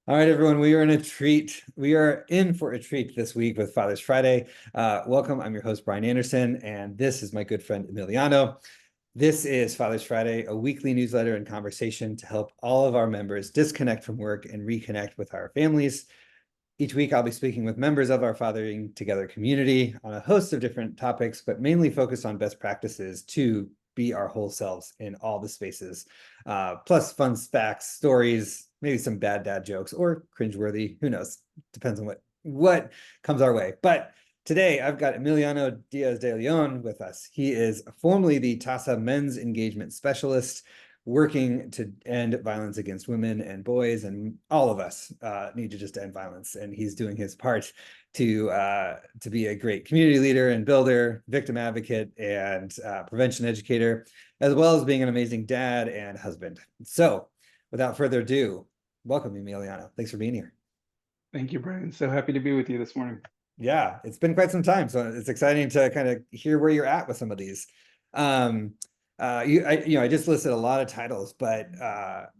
All right, everyone, we are in a treat. We are in for a treat this week with Father's Friday. Welcome. I'm your host, Brian Anderson, and this is my good friend, Emiliano. This is Father's Friday, a weekly newsletter and conversation to help all of our members disconnect from work and reconnect with our families. Each week, I'll be speaking with members of our Fathering Together community on a host of different topics, but mainly focused on best practices to be our whole selves in all the spaces. Plus fun facts, stories, maybe some bad dad jokes or cringeworthy, who knows, depends on what comes our way. But today I've got Emiliano Diaz de Leon with us. He is formerly the TAASA Men's Engagement Specialist, working to end violence against women and boys, and all of us need to just end violence. And he's doing his part to be a great community leader and builder, victim advocate, and prevention educator, as well as being an amazing dad and husband. So without further ado, welcome, Emiliano. Thanks for being here. Thank you, Brian. So happy to be with you this morning. Yeah, it's been quite some time, so it's exciting to kind of hear where you're at with some of these. I just listed a lot of titles, but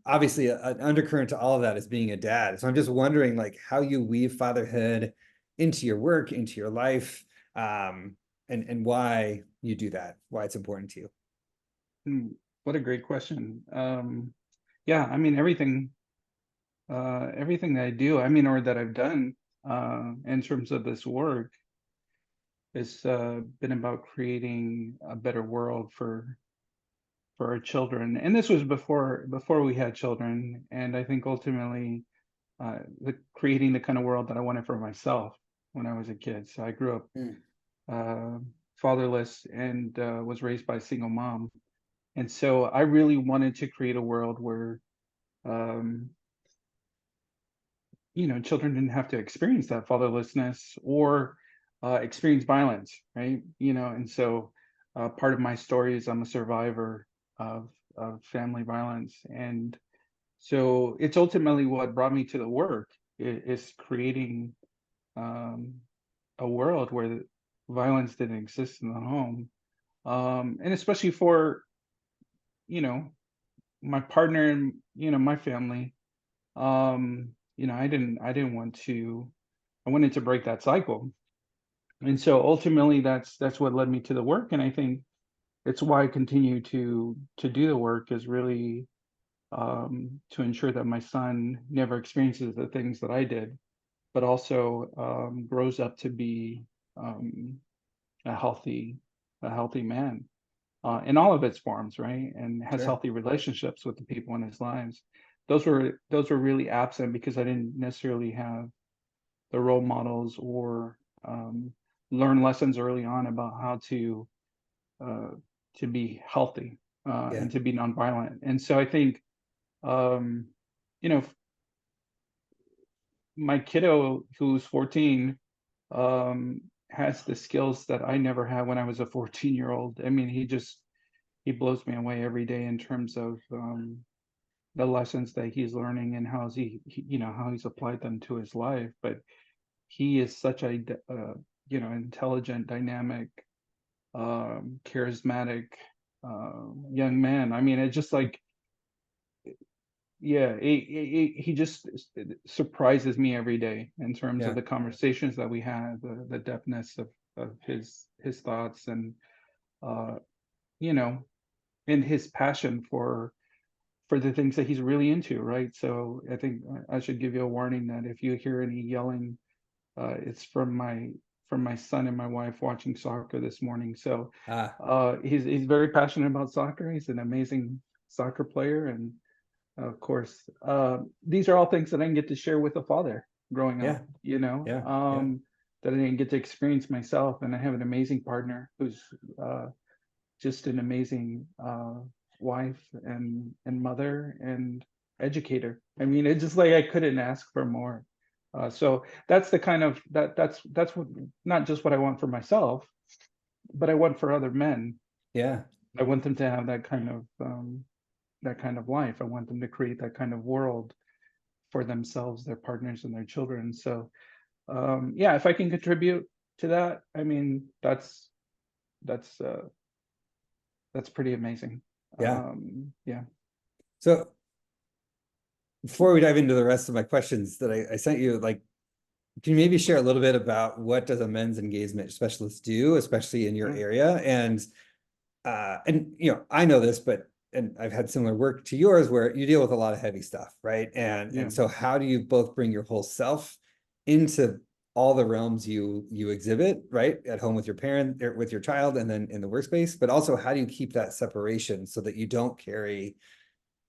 obviously an undercurrent to all of that is being a dad. So I'm just wondering, like, how you weave fatherhood into your work, into your life, and why you do that, why it's important to you. What a great question. Yeah, I mean everything that I do, or that I've done in terms of this work has been about creating a better world for our children. And this was before we had children. And I think ultimately creating the kind of world that I wanted for myself when I was a kid. So I grew up fatherless and was raised by a single mom. And so I really wanted to create a world where children didn't have to experience that fatherlessness or experience violence, right? And so part of my story is I'm a survivor of family violence. And so it's ultimately what brought me to the work is creating a world where violence didn't exist in the home. And especially for, my partner and, my family, I wanted to break that cycle. And so ultimately that's what led me to the work. And I think it's why I continue to do the work, is really to ensure that my son never experiences the things that I did, but also grows up to be a healthy man in all of its forms, right? And has Sure. healthy relationships with the people in his lives. Those were really absent because I didn't necessarily have the role models or learn lessons early on about how uh, to be healthy Yeah. and to be nonviolent. And so I think um, you know my kiddo who's 14 um, has the skills that I never had when I was a 14-year-old. I mean, he blows me away every day in terms of the lessons that he's learning and how he's applied them to his life. But he is such a intelligent, dynamic, charismatic young man. I mean, it's just like, yeah, he just surprises me every day in terms of Yeah. the conversations that we have, the depthness of his thoughts, and uh, you know, and his passion for the things that he's really into, right? So I think I should give you a warning that if you hear any yelling, it's from my son and my wife watching soccer this morning. So Ah, he's very passionate about soccer. He's an amazing soccer player, and of course, these are all things that I didn't get to share with a father growing yeah. up. Yeah. Yeah. That I didn't get to experience myself, and I have an amazing partner who's just an amazing wife and mother and educator. I mean, it's just like I couldn't ask for more. So that's the kind of that's what, not just what I want for myself, but I want for other men. Yeah. I want them to have that kind of life. I want them to create that kind of world for themselves, their partners, and their children. So yeah, if I can contribute to that, I mean, that's that's pretty amazing. Yeah. Yeah. So before we dive into the rest of my questions that I sent you, like, can you maybe share a little bit about what does a men's engagement specialist do, especially in your Yeah. area? And I know this, but and I've had similar work to yours where you deal with a lot of heavy stuff, right? And Yeah. so how do you both bring your whole self into all the realms you exhibit, right? At home with your parent or with your child and then in the workspace, but also how do you keep that separation so that you don't carry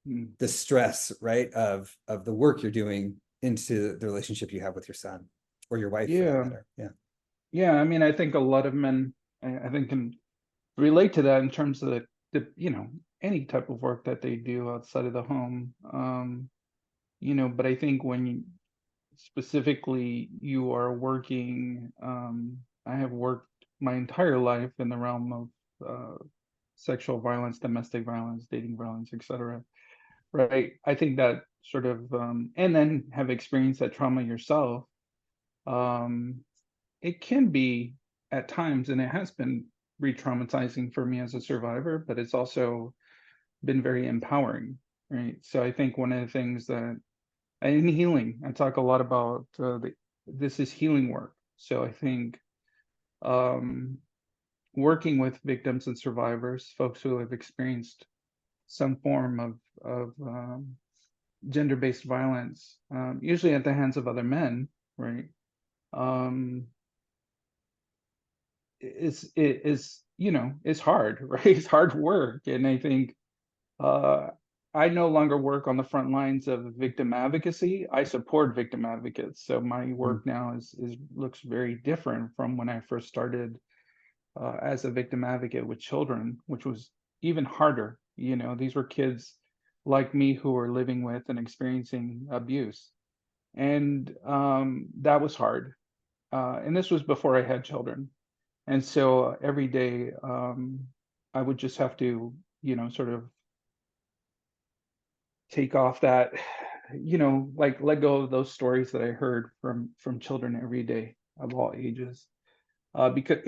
Mm. the stress, right, of the work you're doing into the relationship you have with your son or your wife for that Yeah. matter? Yeah. Yeah. I mean, I think a lot of men, I think, can relate to that in terms of the any type of work that they do outside of the home. But I think when specifically you are working, I have worked my entire life in the realm of sexual violence, domestic violence, dating violence, etc. Right? I think that sort of, and then have experienced that trauma yourself. Um, it can be at times, and it has been re-traumatizing for me as a survivor, but it's also been very empowering, right? So I think one of the things that in healing, I talk a lot about this is healing work. So I think um, working with victims and survivors, folks who have experienced some form of gender-based violence, usually at the hands of other men, right? Um, it's hard, right? It's hard work, and I think uh, I no longer work on the front lines of victim advocacy. I support victim advocates, so my Mm. work now is looks very different from when I first started as a victim advocate with children, which was even harder. These were kids like me who were living with and experiencing abuse, and that was hard. And this was before I had children. And so every day, I would just have to, sort of take off that, like let go of those stories that I heard from children every day of all ages. Because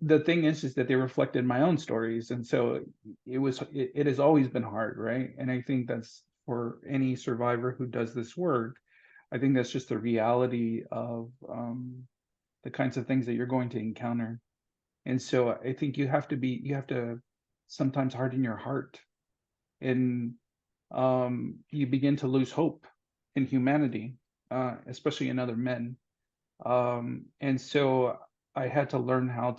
the thing is that they reflected my own stories, and so it has always been hard, right? And I think that's for any survivor who does this work. I think that's just the reality of the kinds of things that you're going to encounter. And so I think you have to sometimes harden your heart, and you begin to lose hope in humanity, especially in other men. And so I had to learn how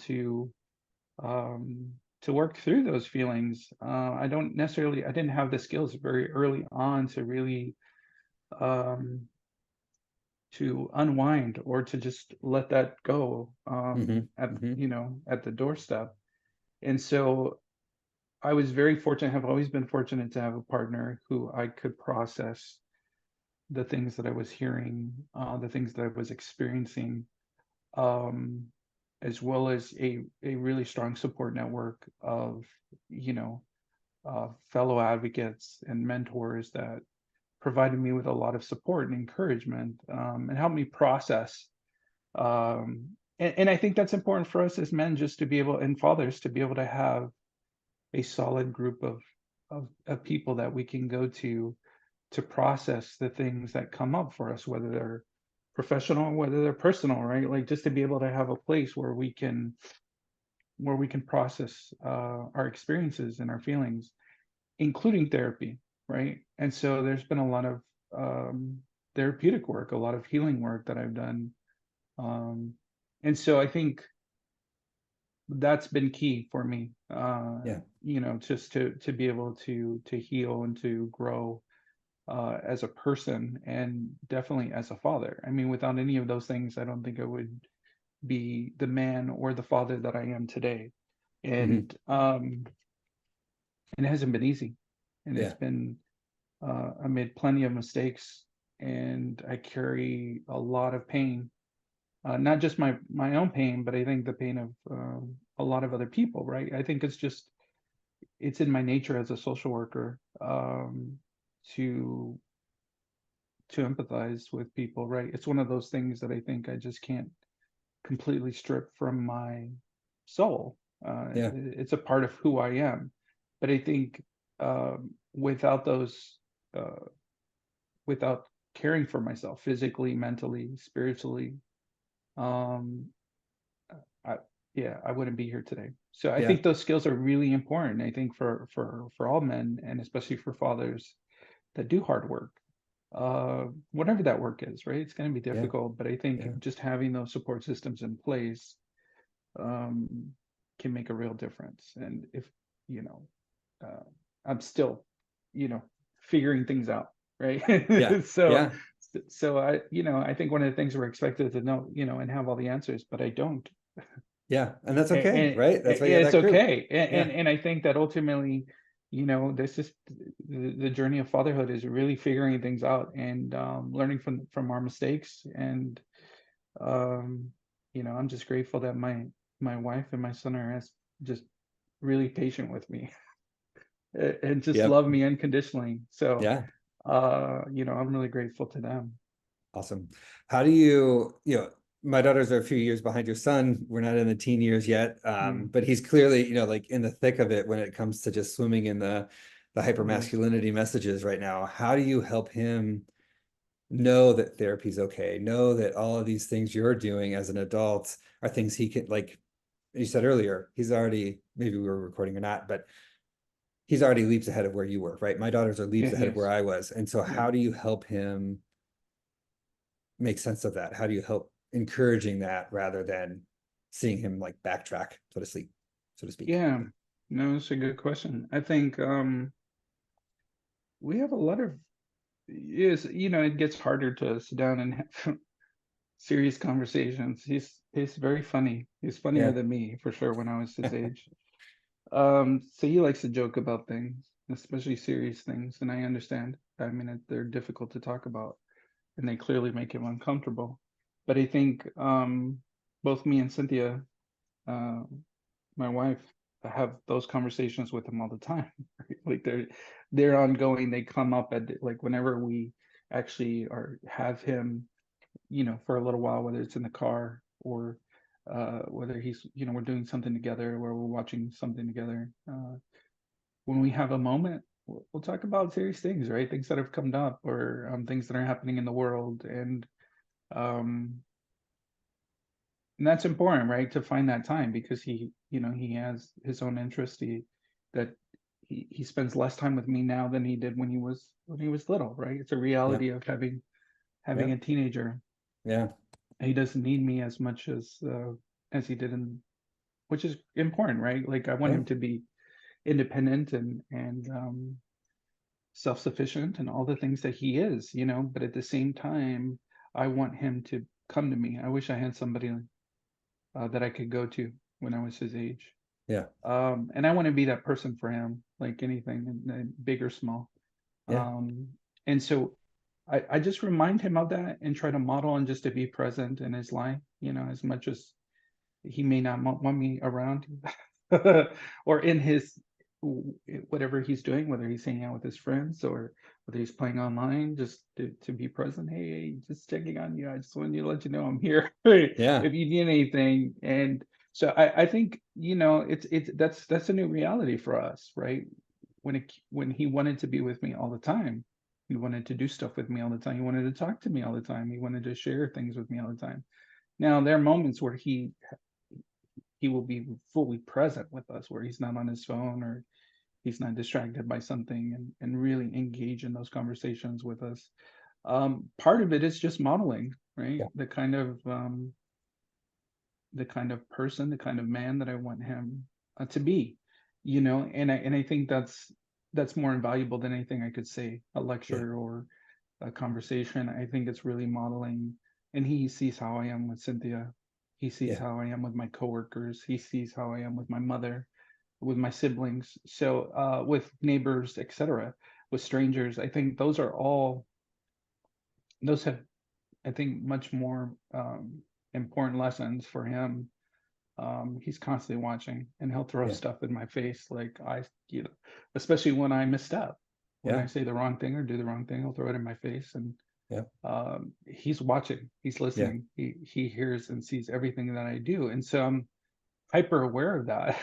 um, to work through those feelings. I didn't have the skills very early on to really um, to unwind or to just let that go Hmm. at Hmm. at the doorstep. And so I was very fortunate, have always been fortunate to have a partner who I could process the things that I was hearing, the things that I was experiencing, um, as well as a really strong support network of, you know, fellow advocates and mentors that provided me with a lot of support and encouragement, and helped me process. And I think that's important for us as men, just to be able, and fathers, to be able to have a solid group of people that we can go to process the things that come up for us, whether they're professional, whether they're personal, right? Like just to be able to have a place where we can process our experiences and our feelings, including therapy, right? And so there's been a lot of um, therapeutic work, a lot of healing work that I've done, um, and so I think that's been key for me. Yeah. Just to be able to heal and to grow as a person, and definitely as a father. I mean, without any of those things, I don't think I would be the man or the father that I am today. Hmm. And it hasn't been easy, and it's Yeah. been I made plenty of mistakes, and I carry a lot of pain, not just my own pain, but I think the pain of a lot of other people. Right? I think it's in my nature as a social worker, to empathize with people. Right? It's one of those things that I think I just can't completely strip from my soul. Yeah. It's a part of who I am, but I think without those without caring for myself physically, mentally, spiritually, um, I, yeah, I wouldn't be here today. So I Yeah. think those skills are really important. I think for all men, and especially for fathers that do hard work, whatever that work is, right? It's going to be Yeah. difficult, but I think Yeah. just having those support systems in place, um, can make a real difference. And if, you know, uh, I'm still, you know, figuring things out, right? Yeah. so, Yeah. so I think one of the things we're expected to know, and have all the answers, but I don't. Yeah. And that's okay, And right? That's why you have it's that group. okay. Yeah. And I think that ultimately, this is the journey of fatherhood is really figuring things out and learning from our mistakes. And um, I'm just grateful that my wife and my son are just really patient with me and just Yep. love me unconditionally. So, Yeah. I'm really grateful to them. Awesome. How do my daughters are a few years behind your son. We're not in the teen years yet. Mm, But he's clearly, like in the thick of it when it comes to just swimming in the yes. hypermasculinity messages right now. How do you help him know that therapy's okay? Know that all of these things you're doing as an adult are things he can, like you said earlier, he's already, maybe we were recording or not, but he's already leaps ahead of where you were, right? My daughters are leaps Yeah, ahead of where yes. I was. And so Yeah. how do you help him make sense of that? How do you help encouraging that rather than seeing him like backtrack, so to speak? Yeah. No, it's a good question. I think we have a lot of yes, it gets harder to sit down and have serious conversations. He's very funny. He's funnier Yeah, than me for sure when I was his age. So he likes to joke about things, especially serious things, and I understand. I mean, they're difficult to talk about, and they clearly make him uncomfortable. But I think both me and Cynthia, uh, my wife, have those conversations with him all the time. Right? Like they're ongoing. They come up at like whenever we actually are have him, for a little while, whether it's in the car or whether he's, we're doing something together, where we're watching something together. When we have a moment, we'll talk about serious things, right? Things that have come up, or things that are happening in the world, um, and that's important, right? To find that time because he has his own interest. That he spends less time with me now than he did when he was little, right? It's a yeah, reality of having yeah, a teenager. yeah, He doesn't need me as much as he did which is important, right? Like I want yeah, him to be independent and self-sufficient and all the things that he is, but at the same time, I want him to come to me. I wish I had somebody that I could go to when I was his age. yeah, And I want to be that person for him, like anything, big or small. yeah, Um, and so I just remind him of that and try to model and just to be present in his life, as much as he may not want me around or in his whatever he's doing, whether he's hanging out with his friends or whether he's playing online, just to be present. Hey, just checking on you. I just wanted to let you know I'm here yeah, if you need anything. And so I think, it's that's a new reality for us, right? When he wanted to be with me all the time, he wanted to do stuff with me all the time. He wanted to talk to me all the time. He wanted to share things with me all the time. Now there are moments where he will be fully present with us, where he's not on his phone or he's not distracted by something, and really engage in those conversations with us. Part of it is just modeling, right? yeah, The kind of person, the kind of man that I want him to be, and I think that's more invaluable than anything I could say, a yeah, lecture or a conversation. I think it's really modeling, and he sees how I am with Cynthia. He sees yeah, how I am with my coworkers. He sees how I am with my mother, with my siblings. So with neighbors, etc., with strangers. I think those have, I think, much more important lessons for him. He's constantly watching, and he'll throw yeah, stuff in my face, like especially when I misstep, when yeah, I say the wrong thing or do the wrong thing, he'll throw it in my face, and yeah, he's watching, he's yeah, listening, he hears and sees everything that I do, and so I'm hyper aware of that.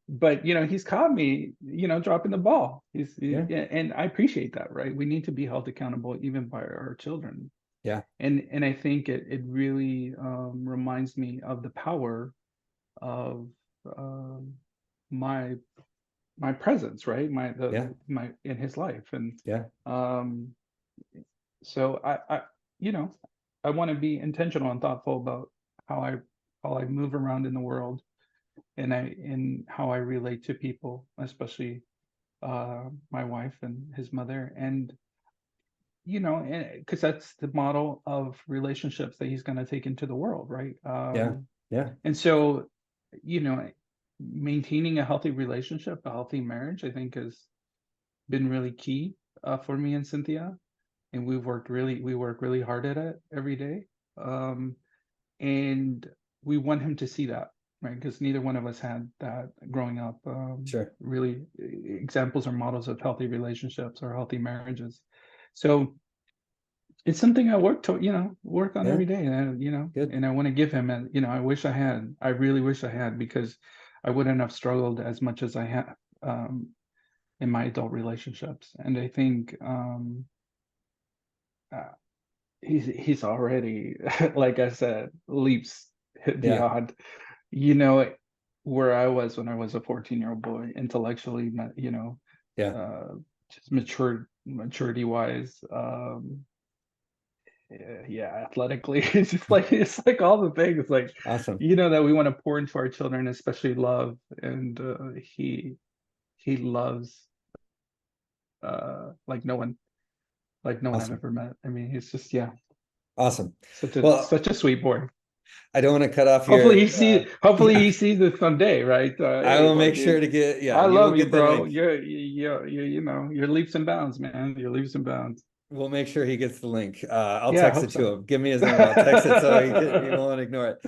but he's caught me, dropping the ball. Yeah. And I appreciate that, right? We need to be held accountable even by our children. Yeah. And I think it really reminds me of the power of um, my my presence, right? Yeah. My in his life. And Yeah. um so you know I want to be intentional and thoughtful about how I move around in the world, and how I relate to people, especially my wife and his mother. And because that's the model of relationships that he's going to take into the world, right? Yeah. Yeah. And so, you know maintaining a healthy relationship, a healthy marriage, I think has been really key for me and Cynthia. And we work really hard at it every day. Um, and we want him to see that, right? Because neither one of us had that growing up. Sure. Really, examples or models of healthy relationships or healthy marriages. So it's something I work on Yeah. every day, and Good. and I want to give him. And I really wish I had, because I wouldn't have struggled as much as I have um, in my adult relationships. And I think uh, he's already, like I said, leaps Yeah. beyond, you know, where I was when I was a 14-year-old boy, intellectually, Yeah. uh, just maturity wise, yeah, athletically. It's like all the things, like, Awesome. that we want to pour into our children, especially love. And he loves like no one I've Awesome. ever met. I mean, he's just, yeah, Awesome. such a Well, such a sweet boy. I don't want to cut off Hopefully he your see hopefully yeah. he sees this someday, right? I Hey, will look, make sure dude, to get, yeah, I you will love you, get the bro. link. You're leaps and bounds, man. You're leaps and bounds. We'll make sure he gets the link. I'll Yeah, I text hope it to so. him. Give me his number. I'll text it so he won't ignore it.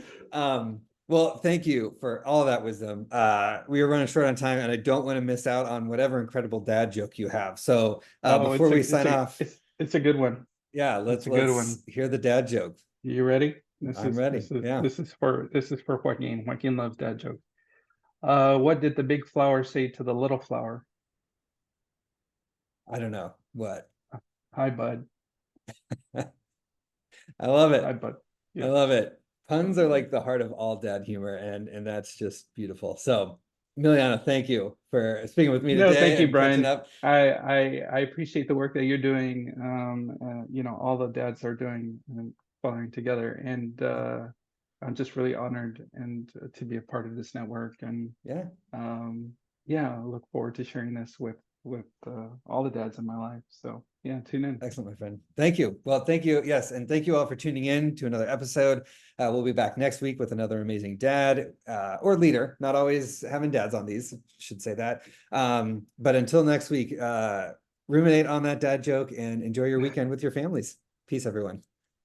Well, thank you for all that wisdom. We are running short on time, and I don't want to miss out on whatever incredible dad joke you have. So Oh, before we sign off, it's a good one. yeah, It's a good let's one. hear the dad joke. You ready? This I'm is ready. this is Yeah. this is for this is for Joaquin. Joaquin loves dad jokes. What did the big flower say to the little flower? I don't know what. Hi, bud. I love Hi, it. bud. I Yeah. love it. Puns are like the heart of all dad humor, and that's just beautiful. So, Emiliano, thank you for speaking with me No, thank today you, and catching Brian. up. I appreciate the work that you're doing. All the dads are doing and following together, and I'm just really honored and to be a part of this network. And Yeah, yeah, I look forward to sharing this with all the dads in my life. So yeah, tune in. excellent, my friend. Thank you. Well, thank you. Yes, and thank you all for tuning in to another episode. We'll be back next week with another amazing dad or leader. Not always having dads on these, should say that. But until next week, ruminate on that dad joke and enjoy your weekend with your families. Peace, everyone.